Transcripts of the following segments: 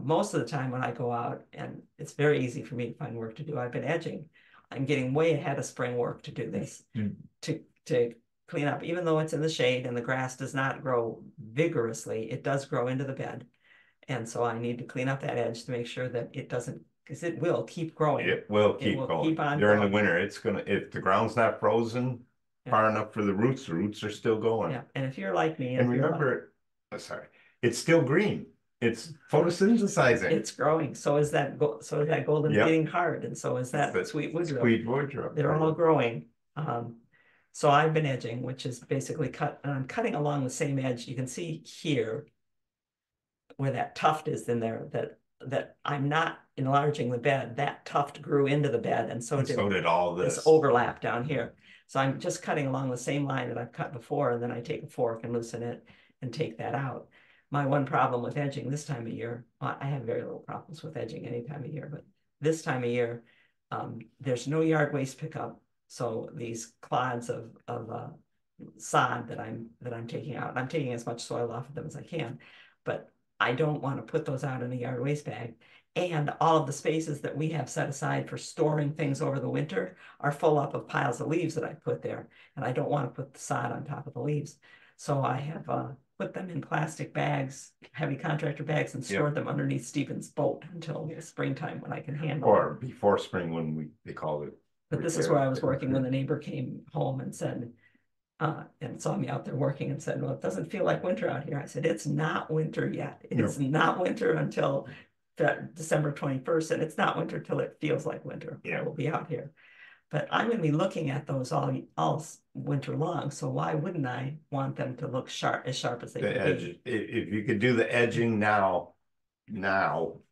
Most of the time when I go out, and it's very easy for me to find work to do, I've been edging. I'm getting way ahead of spring work to do this, to clean up, even though it's in the shade and the grass does not grow vigorously, it does grow into the bed. And so I need to clean up that edge to make sure that it doesn't, because it will keep growing. It will It keep will going. keep on During the growing. winter, it's gonna, if the ground's not frozen far enough for the roots are still going. Yeah, and if you're like me, And if you're like, remember, sorry, it's still green. It's photosynthesizing. it's growing. So is that golden Yep. feeding heart, and so is that The sweet woodruff. sweet woodruff. They're all growing. So I've been edging, which is basically cut, and I'm cutting along the same edge. You can see here where that tuft is in there, that I'm not enlarging the bed. That tuft grew into the bed, and so did all this this. overlap down here. So I'm just cutting along the same line that I've cut before, and then I take a fork and loosen it and take that out. My one problem with edging this time of year, well, I have very little problems with edging any time of year, but this time of year, there's no yard waste pickup. So these clods of sod that I'm taking out, I'm taking as much soil off of them as I can, but I don't want to put those out in a yard waste bag. And all of the spaces that we have set aside for storing things over the winter are full up of piles of leaves that I put there. And I don't want to put the sod on top of the leaves. So I have put them in plastic bags, heavy contractor bags, and stored them underneath Stephen's boat until springtime when I can handle it. Or before spring when they call it. But this is where I was working when the neighbor came home and said, and saw me out there working and said, well, it doesn't feel like winter out here. I said, it's not winter yet. It's not winter until December 21st, and it's not winter till it feels like winter. I will be out here. But I'm going to be looking at those all winter long. So why wouldn't I want them to look as sharp as they could be? If you could do the edging now,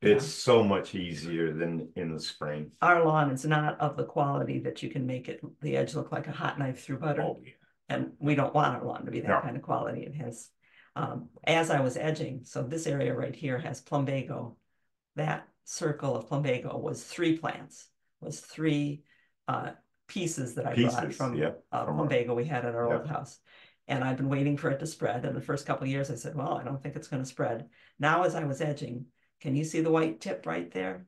it's so much easier than in the spring. Our lawn is not of the quality that you can make the edge look like a hot knife through butter. Oh, yeah. And we don't want our lawn to be that kind of quality. It has, as I was edging, so this area right here has plumbago. That circle of plumbago was 3 plants, was 3 pieces that I brought from plumbago we had at our old house. And I've been waiting for it to spread. And the first couple of years I said, well, I don't think it's going to spread. Now, as I was edging, can you see the white tip right there?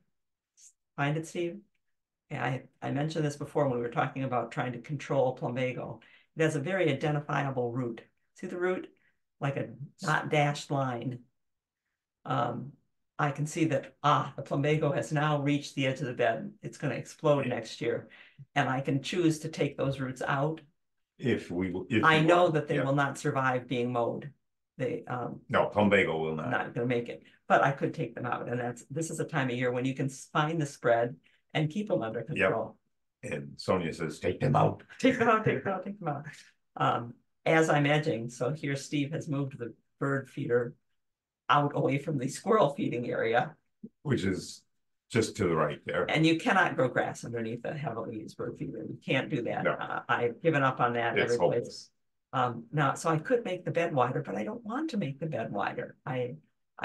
Find it, Steve? Yeah, I mentioned this before when we were talking about trying to control plumbago. It has a very identifiable root. See the root? Like a not dashed line. I can see that, the plumbago has now reached the edge of the bed. It's going to explode next year. And I can choose to take those roots out. I know that they will not survive being mowed. No, plumbago will not. Not going to make it. But I could take them out. And this is a time of year when you can find the spread and keep them under control. And Sonia says, take them out. Take them out, take them out, take them out. As I'm edging, so here Steve has moved the bird feeder out away from the squirrel feeding area. Which is just to the right there. And you cannot grow grass underneath a heavily used bird feeder. You can't do that. No. I've given up on that every place. Hopeless. Now, so I could make the bed wider, but I don't want to make the bed wider. I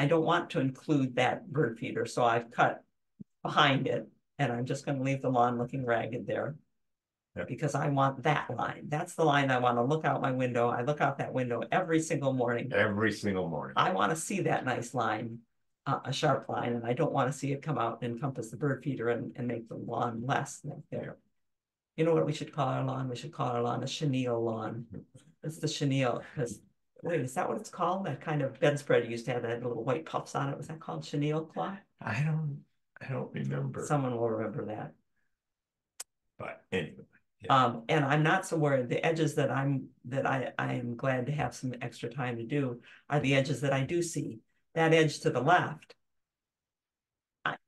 don't want to include that bird feeder. So I've cut behind it, and I'm just going to leave the lawn looking ragged there. Because I want that line. That's the line I want to look out my window. I look out that window every single morning. Every single morning. I want to see that nice line, a sharp line, and I don't want to see it come out and encompass the bird feeder and make the lawn less than there. You know what we should call our lawn? We should call our lawn a chenille lawn. It's the chenille, because, wait, is that what it's called? That kind of bedspread used to have that little white puffs on it. Was that called chenille cloth? I don't remember. Someone will remember that. But anyway. And I'm not so worried. The edges that I am glad to have some extra time to do are the edges that I do see. That edge to the left,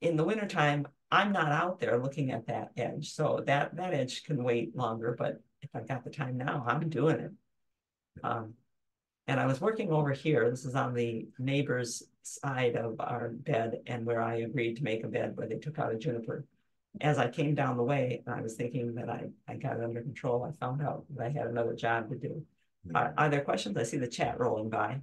in the wintertime, I'm not out there looking at that edge. So that edge can wait longer, but if I've got the time now, I'm doing it. And I was working over here. This is on the neighbor's side of our bed, and where I agreed to make a bed where they took out a juniper. As I came down the way, I was thinking that I got it under control. I found out that I had another job to do. Are there questions? I see the chat rolling by.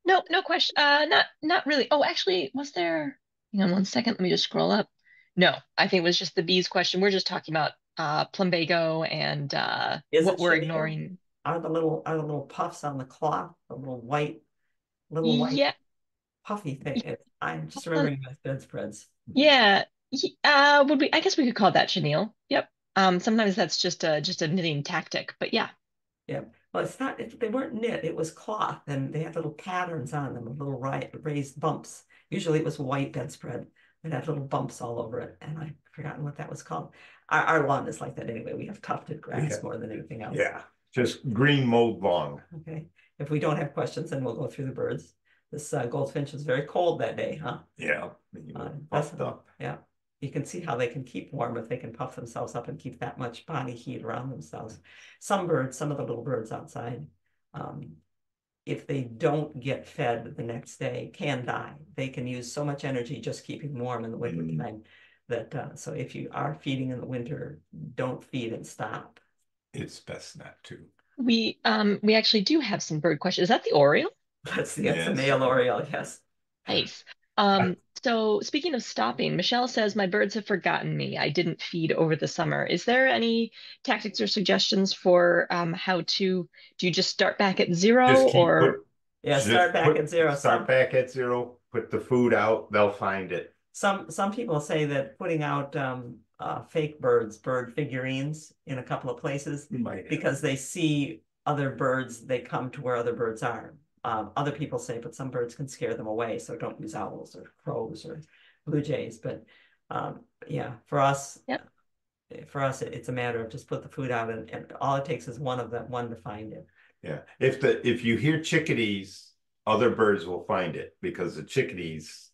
No question. Not really. Oh, actually, was there? Hang on one second. Let me just scroll up. No, I think it was just the bees question. We're just talking about plumbago and what we're ignoring. Are the little puffs on the cloth, the little white? Yeah. puffy thing. I'm just remembering my bedspreads. Yeah. Would we, I guess we could call that chenille. Yep. Sometimes that's just a knitting tactic, but yeah. Yeah. Well, it's not, they weren't knit, it was cloth and they had little patterns on them, little raised bumps. Usually it was white bedspread. It had little bumps all over it, and I've forgotten what that was called. Our lawn is like that anyway. We have tufted grass more than anything else. Yeah, just green mowed lawn. Okay. If we don't have questions, then we'll go through the birds. This goldfinch was very cold that day, huh? Yeah, puffed up. Yeah. You can see how they can keep warm if they can puff themselves up and keep that much body heat around themselves. Some birds, some of the little birds outside, if they don't get fed the next day, can die. They can use so much energy just keeping warm in the winter time that so if you are feeding in the winter, don't feed and stop. It's best not to. We actually do have some bird questions. Is that the Oriole? That's the male Oriole, yes. Nice. So speaking of stopping, Michelle says, my birds have forgotten me. I didn't feed over the summer. Is there any tactics or suggestions for how to, do you just start back at zero or? Yeah, start back at zero. Start back at zero, put the food out, they'll find it. Some people say that putting out fake bird figurines in a couple of places because they see other birds, they come to where other birds are. Other people say, but some birds can scare them away, so don't use owls or crows or blue jays. But yeah, for us, it's a matter of just put the food out, and all it takes is one to find it. Yeah, if you hear chickadees, other birds will find it because the chickadees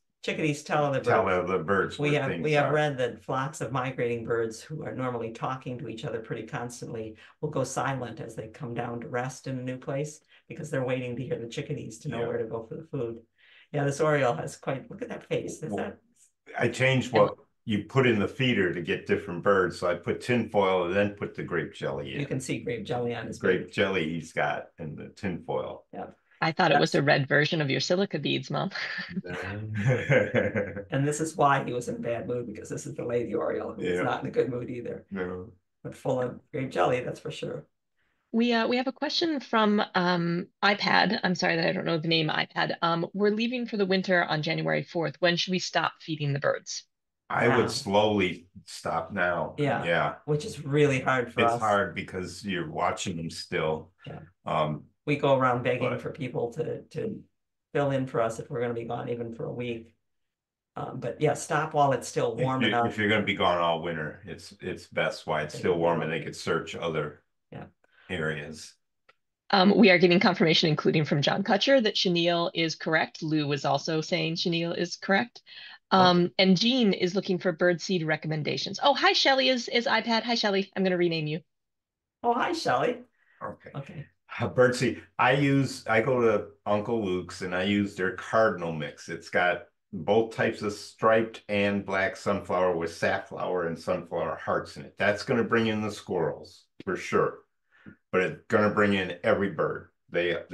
tell other birds. We have read that flocks of migrating birds who are normally talking to each other pretty constantly will go silent as they come down to rest in a new place because they're waiting to hear the chickadees to know where to go for the food. Yeah, this Oriole has quite, look at that face. I changed what you put in the feeder to get different birds. So I put tinfoil and then put the grape jelly in. You can see grape jelly on his grape jelly he's got in the tinfoil. Yeah. I thought it was a red version of your silica beads, Mom. And this is why he was in a bad mood, because this is the Lady Oriole who is not in a good mood either. No. But full of grape jelly, that's for sure. We have a question from iPad. I'm sorry that I don't know the name iPad. We're leaving for the winter on January 4th. When should we stop feeding the birds? I would slowly stop now. Yeah. Which is really hard for us. It's hard because you're watching them still. Yeah. We go around begging for people to fill in for us if we're going to be gone even for a week. But yeah, stop while it's still warm enough. If you're going to be gone all winter, it's best while it's still warm and they could search other areas. We are getting confirmation, including from John Kutcher, that chenille is correct. Lou was also saying chenille is correct. And Jean is looking for birdseed recommendations. Oh, hi, Shelly is iPad. Hi, Shelly. I'm going to rename you. Oh, hi, Shelly. Okay. Birdseed. I go to Uncle Luke's and I use their cardinal mix. It's got both types of striped and black sunflower with safflower and sunflower hearts in it. That's going to bring in the squirrels for sure. But it's going to bring in every bird. They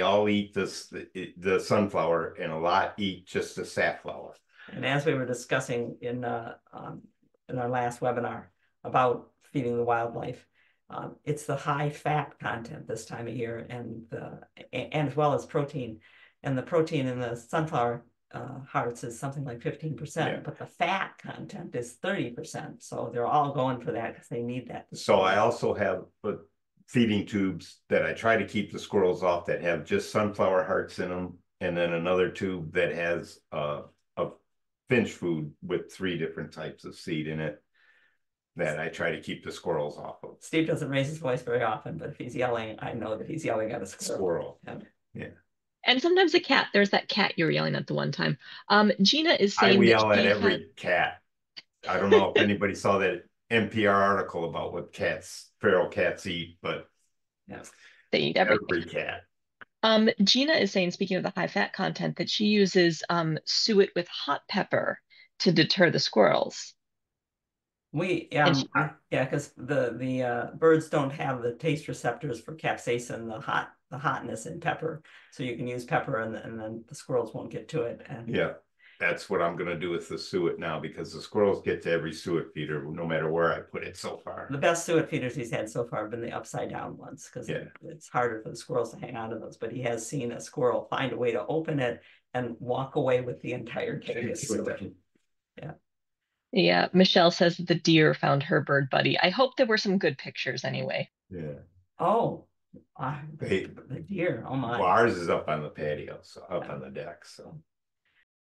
all eat the sunflower, and a lot eat just the safflower. And as we were discussing in our last webinar about feeding the wildlife, it's the high fat content this time of year, and as well as protein. And the protein in the sunflower hearts is something like 15%, but the fat content is 30%. So they're all going for that because they need that. So I also have feeding tubes that I try to keep the squirrels off that have just sunflower hearts in them, and then another tube that has a finch food with 3 different types of seed in it that I try to keep the squirrels off of. Steve doesn't raise his voice very often, but if he's yelling, I know that he's yelling at a squirrel. Yeah. And sometimes a cat. There's that cat you were yelling at the one time. Gina is saying I yell at every cat. I don't know if anybody saw that NPR article about what feral cats eat, but they eat everything. Every cat. Gina is saying, speaking of the high fat content, that she uses suet with hot pepper to deter the squirrels. Because the birds don't have the taste receptors for capsaicin, the hotness in pepper, so you can use pepper, and then the squirrels won't get to it. And that's what I'm going to do with the suet now, because the squirrels get to every suet feeder no matter where I put it so far. The best suet feeders he's had so far have been the upside down ones, because it's harder for the squirrels to hang on to those. But he has seen a squirrel find a way to open it and walk away with the entire cake. Yeah, Michelle says that the deer found her bird buddy. I hope there were some good pictures anyway. Yeah. Oh, the deer. Oh my. Well, ours is up on the patio, so up on the deck. So